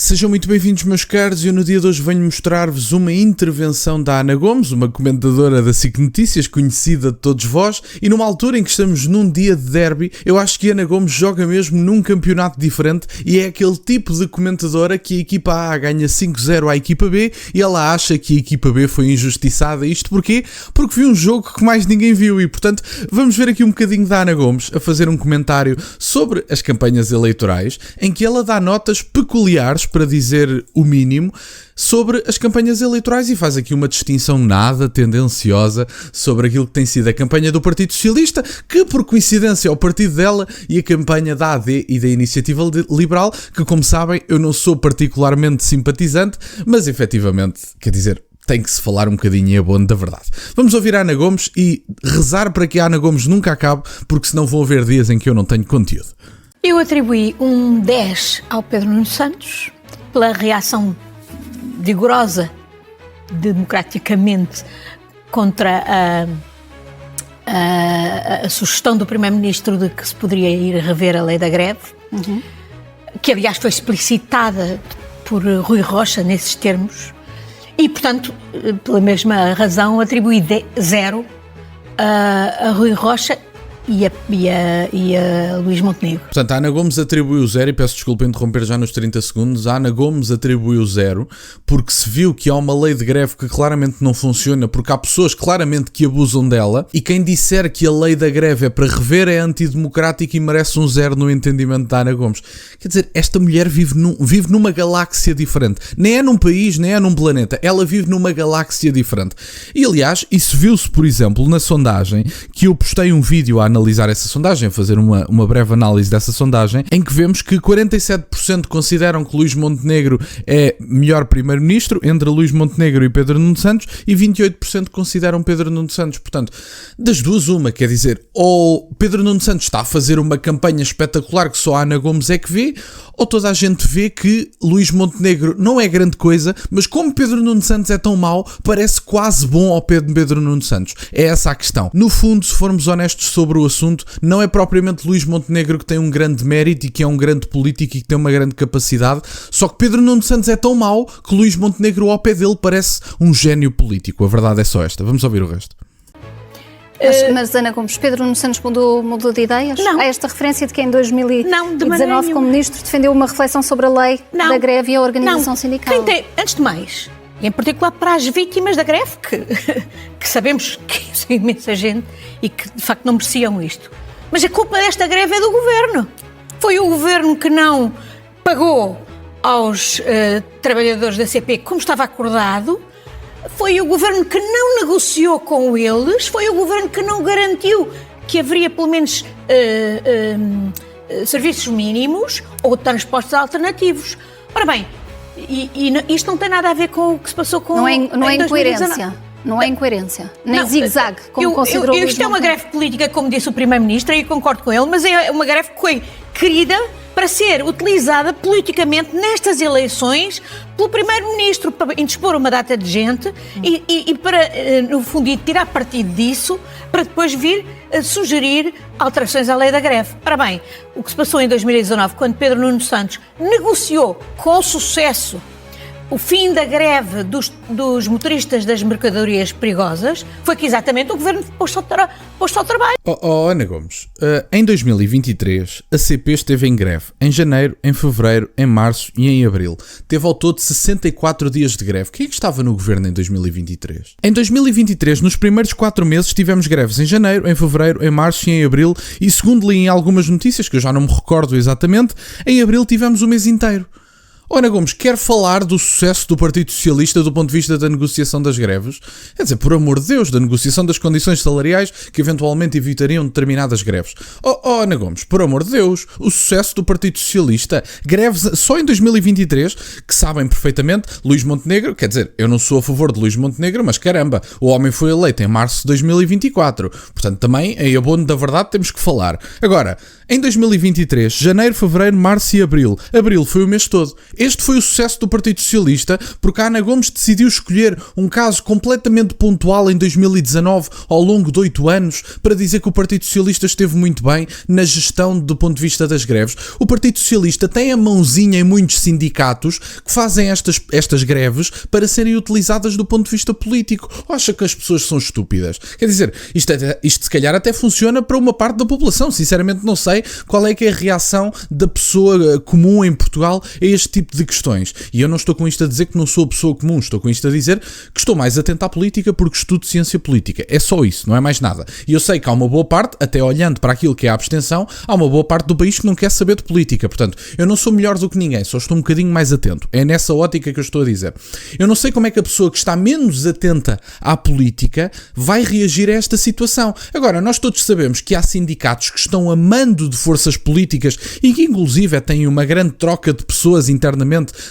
Sejam muito bem-vindos, meus caros. Eu no dia de hoje venho mostrar-vos uma intervenção da Ana Gomes, uma comentadora da SIC Notícias, conhecida de todos vós, e numa altura em que estamos num dia de derby, eu acho que a Ana Gomes joga mesmo num campeonato diferente e é aquele tipo de comentadora que a equipa A ganha 5-0 à equipa B e ela acha que a equipa B foi injustiçada. Isto porquê? Porque viu um jogo que mais ninguém viu e, portanto, vamos ver aqui um bocadinho da Ana Gomes a fazer um comentário sobre as campanhas eleitorais, em que ela dá notas peculiares, para dizer o mínimo, sobre as campanhas eleitorais e faz aqui uma distinção nada tendenciosa sobre aquilo que tem sido a campanha do Partido Socialista, que por coincidência é o partido dela, e a campanha da AD e da Iniciativa Liberal, que, como sabem, eu não sou particularmente simpatizante, mas efetivamente, quer dizer, tem que se falar um bocadinho em abono da verdade. Vamos ouvir a Ana Gomes e rezar para que a Ana Gomes nunca acabe, porque senão vão haver dias em que eu não tenho conteúdo. Eu atribuí um 10 ao Pedro Nuno Santos pela reação vigorosa, democraticamente, contra a sugestão do Primeiro-Ministro de que se poderia ir rever a lei da greve, que aliás foi explicitada por Rui Rocha nesses termos, e portanto, pela mesma razão, atribuí 0 a Rui Rocha e a Luís Montenegro. Portanto, a Ana Gomes atribuiu 0, e peço desculpa interromper já nos 30 segundos, a Ana Gomes atribuiu 0 porque se viu que há uma lei de greve que claramente não funciona, porque há pessoas claramente que abusam dela, e quem disser que a lei da greve é para rever é antidemocrático e merece um 0 no entendimento da Ana Gomes. Quer dizer, esta mulher vive numa galáxia diferente. Nem é num país, nem é num planeta. Ela vive numa galáxia diferente. E aliás, isso viu-se, por exemplo, na sondagem, que eu postei um vídeo a analisar essa sondagem, a fazer uma breve análise dessa sondagem, em que vemos que 47% consideram que Luís Montenegro é melhor primeiro-ministro, entre Luís Montenegro e Pedro Nuno Santos, e 28% consideram Pedro Nuno Santos. Portanto, das duas uma, quer dizer, ou Pedro Nuno Santos está a fazer uma campanha espetacular que só a Ana Gomes é que vê, ou toda a gente vê que Luís Montenegro não é grande coisa, mas como Pedro Nuno Santos é tão mau, parece quase bom ao Pedro Nuno Santos. É essa a questão. No fundo, se formos honestos sobre o assunto, não é propriamente Luís Montenegro que tem um grande mérito e que é um grande político e que tem uma grande capacidade, só que Pedro Nuno Santos é tão mau que Luís Montenegro ao pé dele parece um gênio político. A verdade é só esta. Vamos ouvir o resto. Mas Ana Gomes, Pedro Nuno Santos mudou de ideias? Não. Há esta referência de que em 2019, como ministro, defendeu uma reflexão sobre a lei da greve e a organização sindical. Antes de mais, e em particular para as vítimas da greve, que sabemos que são imensa gente e que de facto não mereciam isto. Mas a culpa desta greve é do governo. Foi o governo que não pagou aos trabalhadores da CP como estava acordado. Foi o governo que não negociou com eles, foi o governo que não garantiu que haveria pelo menos serviços mínimos ou transportes alternativos. Ora bem, isto não tem nada a ver com o que se passou com... Não é incoerência. Não é incoerência, nem zigue-zague, como considerou o Luís Isto é uma greve política, como disse o Primeiro-Ministro, e concordo com ele, mas é uma greve que foi querida para ser utilizada politicamente nestas eleições pelo Primeiro-Ministro, para indispor uma data de gente e para, no fundo, tirar partido disso, para depois vir sugerir alterações à lei da greve. Ora bem, o que se passou em 2019, quando Pedro Nuno Santos negociou com sucesso o fim da greve dos motoristas das mercadorias perigosas, foi que exatamente o governo posto ao trabalho. Ana Gomes, em 2023 a CP esteve em greve em janeiro, em fevereiro, em março e em abril. Teve ao todo 64 dias de greve. Quem é que estava no governo em 2023? Em 2023, nos primeiros 4 meses, tivemos greves em janeiro, em fevereiro, em março e em abril, e segundo li em algumas notícias, que eu já não me recordo exatamente, em abril tivemos o mês inteiro. Ana Gomes, quer falar do sucesso do Partido Socialista do ponto de vista da negociação das greves? Quer dizer, por amor de Deus, da negociação das condições salariais que eventualmente evitariam determinadas greves. Ana Gomes, por amor de Deus, o sucesso do Partido Socialista, greves só em 2023, que sabem perfeitamente, Luís Montenegro, quer dizer, eu não sou a favor de Luís Montenegro, mas caramba, o homem foi eleito em março de 2024, portanto também, em abono da verdade, temos que falar. Agora, em 2023, janeiro, fevereiro, março e abril foi o mês todo. Este foi o sucesso do Partido Socialista, porque a Ana Gomes decidiu escolher um caso completamente pontual em 2019, ao longo de 8 anos, para dizer que o Partido Socialista esteve muito bem na gestão do ponto de vista das greves. O Partido Socialista tem a mãozinha em muitos sindicatos que fazem estas greves para serem utilizadas do ponto de vista político. Ou acha que as pessoas são estúpidas? Quer dizer, isto se calhar até funciona para uma parte da população. Sinceramente não sei qual é que é a reação da pessoa comum em Portugal a este tipo de questões. E eu não estou com isto a dizer que não sou a pessoa comum, estou com isto a dizer que estou mais atento à política porque estudo ciência política. É só isso, não é mais nada. E eu sei que há uma boa parte, até olhando para aquilo que é a abstenção, há uma boa parte do país que não quer saber de política. Portanto, eu não sou melhor do que ninguém, só estou um bocadinho mais atento. É nessa ótica que eu estou a dizer. Eu não sei como é que a pessoa que está menos atenta à política vai reagir a esta situação. Agora, nós todos sabemos que há sindicatos que estão a mando de forças políticas e que inclusive têm uma grande troca de pessoas internamente,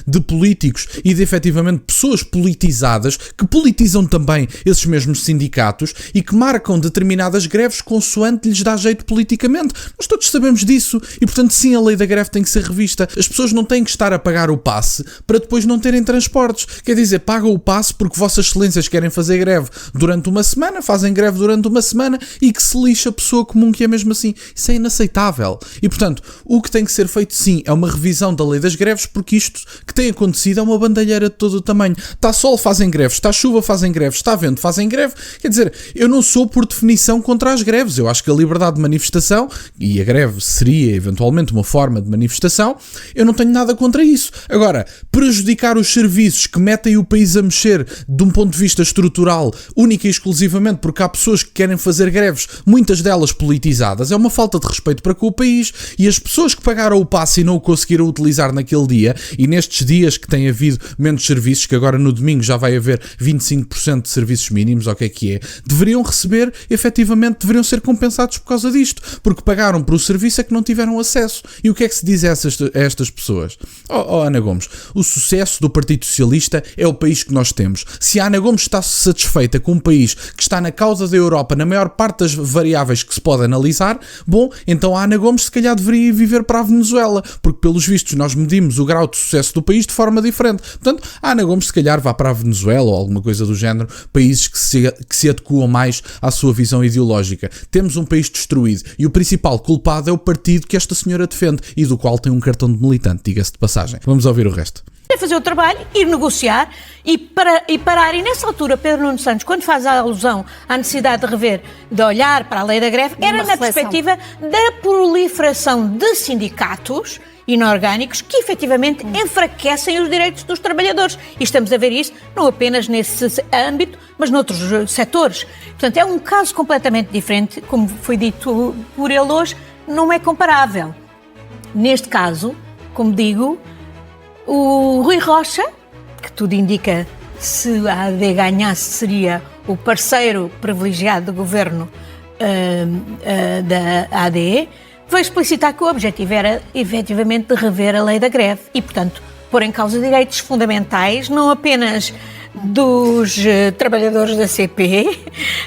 de políticos e de efetivamente pessoas politizadas que politizam também esses mesmos sindicatos e que marcam determinadas greves consoante lhes dá jeito politicamente. Nós todos sabemos disso e, portanto, sim, a lei da greve tem que ser revista. As pessoas não têm que estar a pagar o passe para depois não terem transportes. Quer dizer, pagam o passe porque Vossas Excelências querem fazer greve durante uma semana, fazem greve durante uma semana e que se lixa a pessoa comum que é mesmo assim. Isso é inaceitável. E, portanto, o que tem que ser feito, sim, é uma revisão da lei das greves, porque isto que tem acontecido é uma bandalheira de todo o tamanho. Está sol, fazem greves. Está chuva, fazem greves. Está vento, fazem greve. Quer dizer, eu não sou, por definição, contra as greves. Eu acho que a liberdade de manifestação, e a greve seria, eventualmente, uma forma de manifestação, eu não tenho nada contra isso. Agora, prejudicar os serviços que metem o país a mexer de um ponto de vista estrutural, única e exclusivamente porque há pessoas que querem fazer greves, muitas delas politizadas, é uma falta de respeito para com o país. E as pessoas que pagaram o passe e não o conseguiram utilizar naquele dia, e nestes dias que tem havido menos serviços, que agora no domingo já vai haver 25% de serviços mínimos, ou o que é, deveriam receber, efetivamente, deveriam ser compensados por causa disto, porque pagaram por o serviço a que não tiveram acesso. E o que é que se diz a estas pessoas? Ana Gomes, o sucesso do Partido Socialista é o país que nós temos. Se a Ana Gomes está satisfeita com um país que está na causa da Europa na maior parte das variáveis que se pode analisar, bom, então a Ana Gomes se calhar deveria ir viver para a Venezuela, porque pelos vistos nós medimos o grau de sucesso do país de forma diferente. Portanto, a Ana Gomes se calhar vá para a Venezuela ou alguma coisa do género, países que se adequam mais à sua visão ideológica. Temos um país destruído e o principal culpado é o partido que esta senhora defende e do qual tem um cartão de militante, diga-se de passagem. Vamos ouvir o resto. Fazer o trabalho, ir negociar e parar. E nessa altura, Pedro Nuno Santos, quando faz a alusão à necessidade de rever, de olhar para a lei da greve, era na perspectiva da proliferação de sindicatos inorgânicos que efetivamente enfraquecem os direitos dos trabalhadores. E estamos a ver isso não apenas nesse âmbito, mas noutros setores. Portanto, é um caso completamente diferente, como foi dito por ele hoje, não é comparável. Neste caso, como digo, o Rui Rocha, que tudo indica, se a AD ganhasse, seria o parceiro privilegiado do governo da AD, veio explicitar que o objetivo era, efetivamente, de rever a lei da greve e, portanto, pôr em causa direitos fundamentais, não apenas dos trabalhadores da CP,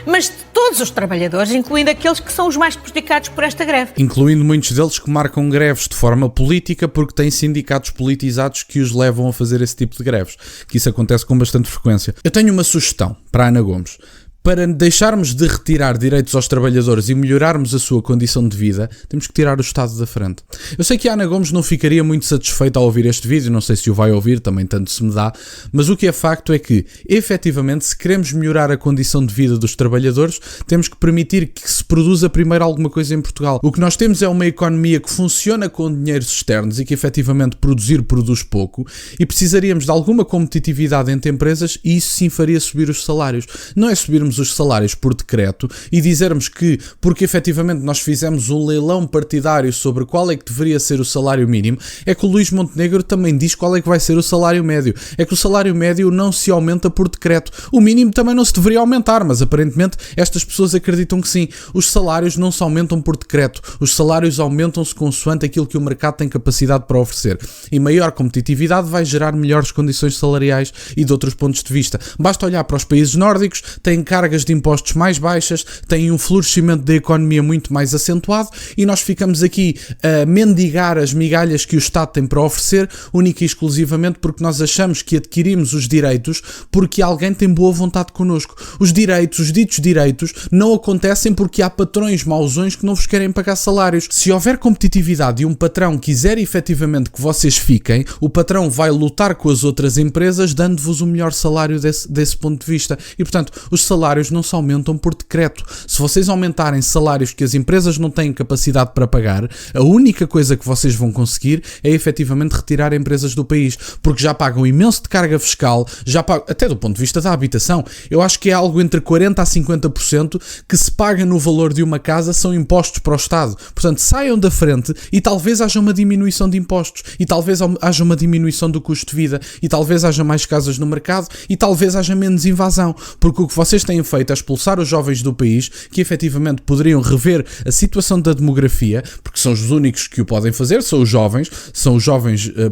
mas de todos os trabalhadores, incluindo aqueles que são os mais prejudicados por esta greve. Incluindo muitos deles que marcam greves de forma política porque têm sindicatos politizados que os levam a fazer esse tipo de greves, que isso acontece com bastante frequência. Eu tenho uma sugestão para a Ana Gomes. Para deixarmos de retirar direitos aos trabalhadores e melhorarmos a sua condição de vida, temos que tirar o Estado da frente. Eu sei que a Ana Gomes não ficaria muito satisfeita ao ouvir este vídeo, não sei se o vai ouvir, também tanto se me dá, mas o que é facto é que, efetivamente, se queremos melhorar a condição de vida dos trabalhadores, temos que permitir que se produza primeiro alguma coisa em Portugal. O que nós temos é uma economia que funciona com dinheiros externos e que, efetivamente, produz pouco, e precisaríamos de alguma competitividade entre empresas e isso sim faria subir os salários. Não é subirmos os salários por decreto e dizermos que, porque efetivamente nós fizemos um leilão partidário sobre qual é que deveria ser o salário mínimo, é que o Luís Montenegro também diz qual é que vai ser o salário médio. É que o salário médio não se aumenta por decreto. O mínimo também não se deveria aumentar, mas aparentemente estas pessoas acreditam que sim. Os salários não se aumentam por decreto. Os salários aumentam-se consoante aquilo que o mercado tem capacidade para oferecer. E maior competitividade vai gerar melhores condições salariais e de outros pontos de vista. Basta olhar para os países nórdicos, têm cargos cargas de impostos mais baixas, têm um florescimento da economia muito mais acentuado e nós ficamos aqui a mendigar as migalhas que o Estado tem para oferecer, única e exclusivamente porque nós achamos que adquirimos os direitos porque alguém tem boa vontade connosco. Os direitos, os ditos direitos, não acontecem porque há patrões mauzões que não vos querem pagar salários. Se houver competitividade e um patrão quiser efetivamente que vocês fiquem, o patrão vai lutar com as outras empresas dando-vos o melhor salário desse ponto de vista. E, portanto, os salários não se aumentam por decreto. Se vocês aumentarem salários que as empresas não têm capacidade para pagar, a única coisa que vocês vão conseguir é efetivamente retirar empresas do país, porque já pagam imenso de carga fiscal, já pagam, até do ponto de vista da habitação, eu acho que é algo entre 40% a 50% que se paga no valor de uma casa são impostos para o Estado. Portanto, saiam da frente e talvez haja uma diminuição de impostos, e talvez haja uma diminuição do custo de vida, e talvez haja mais casas no mercado, e talvez haja menos invasão, porque o que vocês têm feito é expulsar os jovens do país, que efetivamente poderiam rever a situação da demografia, porque são os únicos que o podem fazer, são os jovens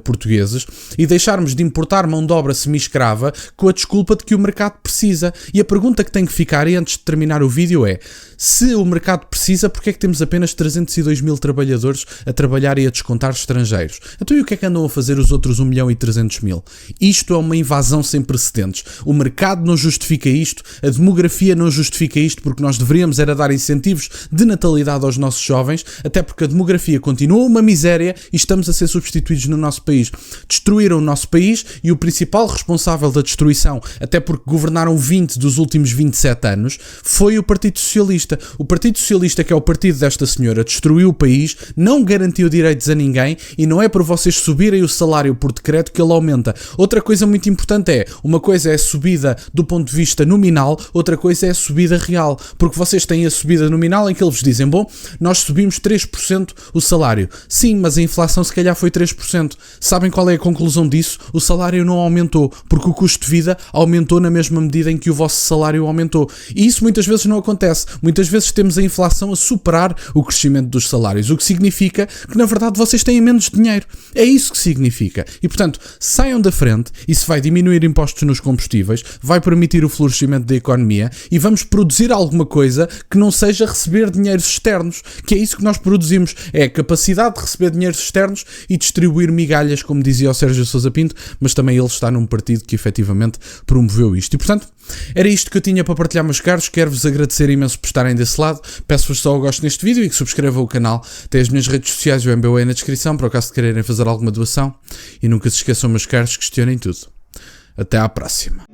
portugueses, e deixarmos de importar mão de obra semi-escrava com a desculpa de que o mercado precisa. E a pergunta que tem que ficar, e antes de terminar o vídeo, é: se o mercado precisa, porque é que temos apenas 302 mil trabalhadores a trabalhar e a descontar estrangeiros? Então e o que é que andam a fazer os outros 1.300.000? Isto é uma invasão sem precedentes. O mercado não justifica isto, a demografia não justifica isto, porque nós deveríamos era dar incentivos de natalidade aos nossos jovens, até porque a demografia continua uma miséria e estamos a ser substituídos no nosso país. Destruíram o nosso país e o principal responsável da destruição, até porque governaram 20 dos últimos 27 anos, foi o Partido Socialista. O Partido Socialista, que é o partido desta senhora, destruiu o país, não garantiu direitos a ninguém e não é por vocês subirem o salário por decreto que ele aumenta. Outra coisa muito importante é, uma coisa é a subida do ponto de vista nominal, outra coisa é a subida real, porque vocês têm a subida nominal em que eles dizem, bom, nós subimos 3% o salário. Sim, mas a inflação se calhar foi 3%. Sabem qual é a conclusão disso? O salário não aumentou, porque o custo de vida aumentou na mesma medida em que o vosso salário aumentou. E isso muitas vezes não acontece. Muitas vezes temos a inflação a superar o crescimento dos salários, o que significa que na verdade vocês têm menos dinheiro. É isso que significa. E portanto, saiam da frente, isso vai diminuir impostos nos combustíveis, vai permitir o florescimento da economia e vamos produzir alguma coisa que não seja receber dinheiros externos, que é isso que nós produzimos, é a capacidade de receber dinheiros externos e distribuir migalhas, como dizia o Sérgio Sousa Pinto, mas também ele está num partido que efetivamente promoveu isto. E portanto, era isto que eu tinha para partilhar, meus caros. Quero-vos agradecer imenso por estarem desse lado. Peço-vos só o gosto neste vídeo e que subscrevam o canal. Tem as minhas redes sociais e o MBWay na descrição, para o caso de quererem fazer alguma doação. E nunca se esqueçam, meus caros, questionem tudo. Até à próxima.